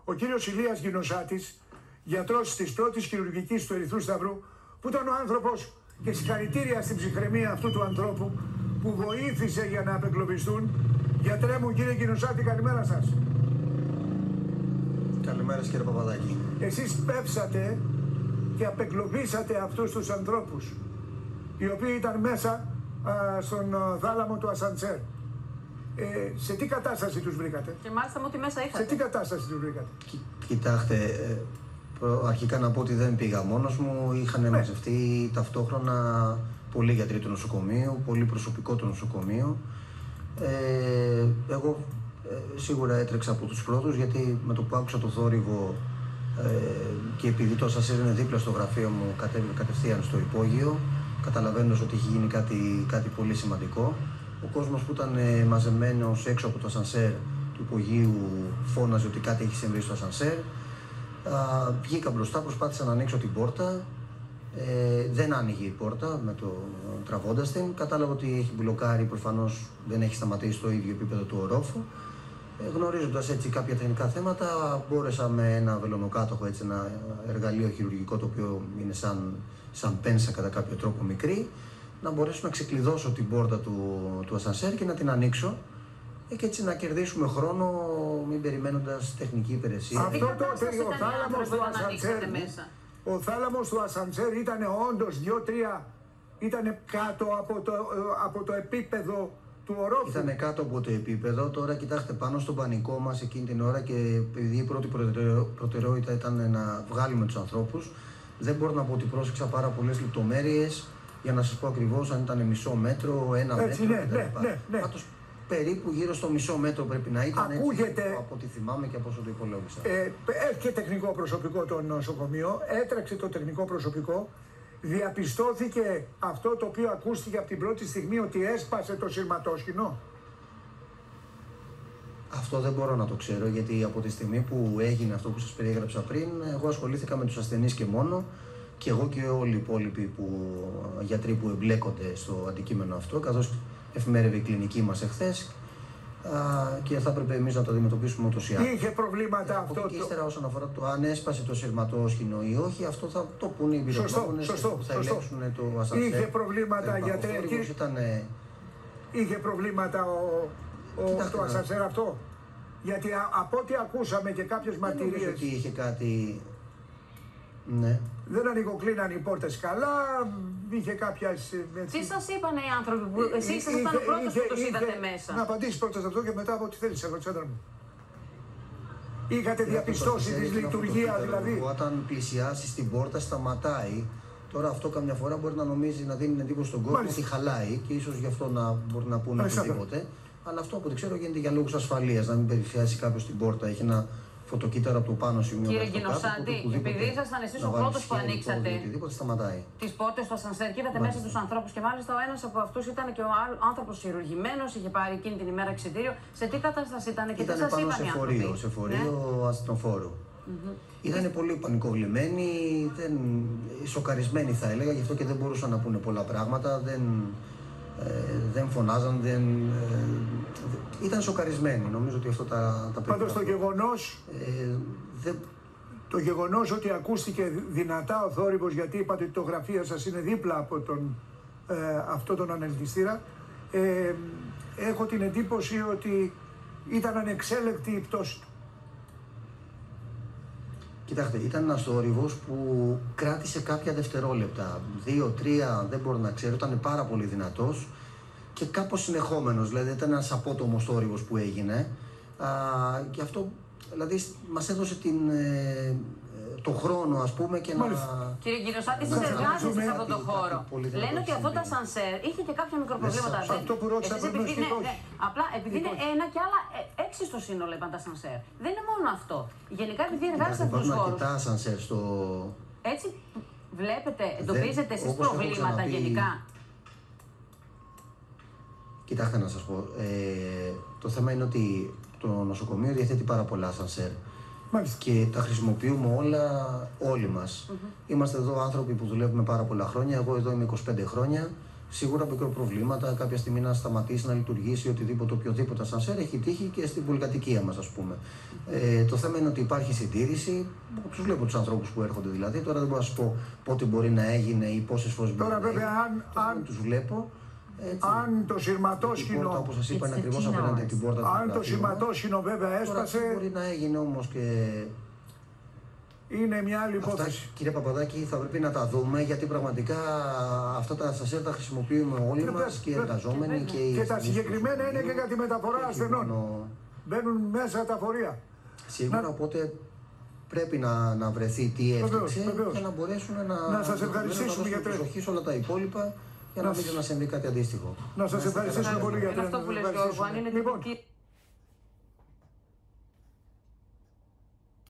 ο κύριος Ηλίας Γινοσάτης, γιατρός της πρώτης χειρουργικής του Ερυθρού Σταυρού, που ήταν ο άνθρωπος, και συγχαρητήρια στην ψυχραιμία αυτού του ανθρώπου, που βοήθησε για να απεγκλωβιστούν. Γιατρέ μου, κύριε Γινοσάτη, καλημέρα σας. Καλημέρα κύριε Παπαδάκη. Εσείς πέψατε και απεγκλωβίσατε αυτούς τους ανθρώπους, οι οποίοι ήταν μέσα στον θάλαμο του ασανσέρ. Σε τι κατάσταση τους βρήκατε? Και μάλιστα μου ότι μέσα είχατε. Σε τι κατάσταση τους βρήκατε? Κοιτάξτε, αρχικά να πω ότι δεν πήγα μόνος μου. Είχαν μαζευτεί ταυτόχρονα πολλοί γιατροί του νοσοκομείου, πολύ προσωπικό του νοσοκομείου. Εγώ σίγουρα έτρεξα από τους πρώτους, γιατί με το που άκουσα το θόρυβο και επειδή το ασανσέρ είναι δίπλα στο γραφείο μου, κατέβηκα κατευθείαν στο υπόγειο, καταλαβαίνοντας ότι έχει γίνει κάτι πολύ σημαντικό. Ο κόσμος που ήταν μαζεμένος έξω από το ασανσέρ του υπογείου φώναζε ότι κάτι έχει συμβεί στο ασανσέρ. Βγήκα μπροστά, προσπάθησα να ανοίξω την πόρτα. Δεν άνοιγε η πόρτα τραβώντας την. Κατάλαβα ότι έχει μπλοκάρει, προφανώς δεν έχει σταματήσει στο ίδιο επίπεδο του ορόφου. Γνωρίζοντας έτσι κάποια τεχνικά θέματα, μπόρεσα με ένα βελονοκάτοχο, έτσι, ένα εργαλείο χειρουργικό, το οποίο είναι σαν πένσα κατά κάποιο τρόπο μικρή, να μπορέσω να ξεκλειδώσω την πόρτα του ασανσέρ και να την ανοίξω και έτσι να κερδίσουμε χρόνο, μην περιμένοντας τεχνική υπηρεσία. Αυτό ο θάλαμος του ασανσέρ ήταν όντως 2-3, ήταν κάτω από το επίπεδο του ορόφου. Ήταν κάτω από το επίπεδο. Τώρα κοιτάξτε, πάνω στον πανικό μας εκείνη την ώρα, και επειδή η πρώτη προτεραιότητα ήταν να βγάλουμε τους ανθρώπους, δεν μπορώ να πω ότι πρόσεξα πάρα πολλές λεπτομέρειες για να σας πω ακριβώς αν ήταν μισό μέτρο, ένα μέτρο κτλ. Πάντως περίπου γύρω στο μισό μέτρο πρέπει να ήταν. Ακούγεται, έτσι, από ό,τι θυμάμαι και από όσο το υπολόγισα. Έχει και τεχνικό προσωπικό το νοσοκομείο, έτρεξε το τεχνικό προσωπικό, διαπιστώθηκε αυτό το οποίο ακούστηκε από την πρώτη στιγμή, ότι έσπασε το σειρματόσχηνο. Αυτό δεν μπορώ να το ξέρω, γιατί από τη στιγμή που έγινε αυτό που σας περιέγραψα πριν, εγώ ασχολήθηκα με τους ασθενείς και μόνο, και εγώ και όλοι οι υπόλοιποι γιατροί που εμπλέκονται στο αντικείμενο αυτό, καθώς εφημέρευε η κλινική μας εχθές, και θα έπρεπε εμείς να το αντιμετωπίσουμε ούτως ή άλλως. Είχε προβλήματα αυτό. Και ύστερα, όσον αφορά το αν έσπασε το σειρματόσχηνο ή όχι, αυτό θα το πούνε οι εμπειρογνώμονες που θα ελέγξουν το ασανσέρ. Είχε προβλήματα, γιατρέ, είχε προβλήματα το ασανσέρ αυτό? Γιατί από ό,τι ακούσαμε και κάποιες μαρτυρίες, δεν νομίζω ότι είχε κάτι. Ναι. Δεν ανοιγοκλίναν οι πόρτες καλά, είχε κάποιες... Τι σας είπανε οι άνθρωποι που εσείς ήσασταν ο πρώτος που τους είδατε μέσα? Να απαντήσεις πρώτα σε αυτό και μετά από ό,τι θέλεις, Αλεξάνδρα μου. Είχατε διαπιστώσει τη λειτουργία, δηλαδή? Όταν πλησιάσει την πόρτα σταματάει. Τώρα αυτό καμιά φορά μπορεί να νομίζει, να δίνει εντύπωση στον κόσμο ότι χαλάει, και ίσως γι' αυτό να μπορεί να πούνε οτιδήποτε. Αλλά αυτό από ό,τι ξέρω γίνεται για λόγους ασφαλείας, να μην περιφιάσει κάποιος την πόρτα. Έχει ένα φωτοκύτταρο από το πάνω σημείο. Κύριε Γινοσάτη, επειδή ήσασταν εσείς ο πρώτος που ανοίξατε τις πόρτες του ασανσέρ και είδατε μέσα τους ανθρώπους, και μάλιστα ο ένας από αυτούς ήταν και ο άνθρωπος χειρουργημένος, είχε πάρει εκείνη την ημέρα εξιτήριο. Σε τι κατάσταση ήταν και τι σας είπαν οι άνθρωποι? Σε φορείο ασθενοφόρου. Ήταν πολύ πανικοβλημένοι, σοκαρισμένοι θα έλεγα, γι' αυτό και δεν μπορούσαν να πούνε πολλά πράγματα. Δεν φωνάζαν, ήταν σοκαρισμένοι. Νομίζω ότι αυτό τα πρέπει. Πάντως το γεγονός ότι ακούστηκε δυνατά ο θόρυβος, γιατί είπατε ότι το γραφείο σας είναι δίπλα από αυτό τον ανελκυστήρα, έχω την εντύπωση ότι ήταν ανεξέλεκτη η πτώση του. Κοιτάξτε, ήταν ένας θόρυβος που κράτησε κάποια δευτερόλεπτα, 2-3, δεν μπορώ να ξέρω, ήταν πάρα πολύ δυνατός και κάπως συνεχόμενος, δηλαδή ήταν ένας απότομος θόρυβος που έγινε, και αυτό δηλαδή μας έδωσε το χρόνο, ας πούμε, και να... Κύριε Γινοσάτη, εσείς εργάζεστε σε αυτόν τον χώρο. Λένε ότι αυτό το ασανσέρ είχε και κάποια μικροπροβλήματα. Αυτό που ρώτησα πριν, απλά επειδή είναι ένα και άλλα 6 στο σύνολο, είπαν τα ασανσέρ. Δεν είναι μόνο αυτό. Γενικά, επειδή εργάζεστε σε αυτούς τους χώρους. Αρκετά ασανσέρ στο... Έτσι βλέπετε, εντοπίζετε εσείς προβλήματα γενικά? Κοιτάξτε να σας πω, το θέμα είναι ότι το νοσοκομείο διαθέτει πάρα πολλά ασανσέρ. Και τα χρησιμοποιούμε όλοι μας. Είμαστε εδώ άνθρωποι που δουλεύουμε πάρα πολλά χρόνια. Εγώ εδώ είμαι 25 χρόνια. Σίγουρα μικροπροβλήματα, κάποια στιγμή να σταματήσει να λειτουργήσει οποιοδήποτε ασανσέρ έχει τύχει και στην πολυκατοικία μας, ας πούμε. Το θέμα είναι ότι υπάρχει συντήρηση. Τους βλέπω τους ανθρώπους που έρχονται δηλαδή. Τώρα δεν μπορώ να σας πω πότε μπορεί να έγινε ή πόσες φορές μπορεί να έγινε. Αν τους βλέπω. Έτσι, αν το σειρματόσχηνο. Όπως σας είπα, είναι ακριβώς απέναντι από την πόρτα του. Αν το σειρματόσχηνο βέβαια έσπασε. Μπορεί να έγινε όμως και. Είναι μια άλλη υπόθεση. Αυτά, κύριε Παπαδάκη, θα πρέπει να τα δούμε, γιατί πραγματικά αυτά τα ασανσέρ τα χρησιμοποιούμε όλοι μας και οι εργαζόμενοι και οι. Και τα συγκεκριμένα είναι και για τη μεταφορά ασθενών. Μπαίνουν μέσα τα φορεία. Σίγουρα, οπότε πρέπει να βρεθεί τι έφτιαξε για να μπορέσουν να σας ευχαριστήσουμε για προσοχή σε όλα τα υπόλοιπα για να μην συμβεί κάτι αντίστοιχο. Να σας ευχαριστήσουμε πολύ για αυτό που λες, Γιώργο, αν είναι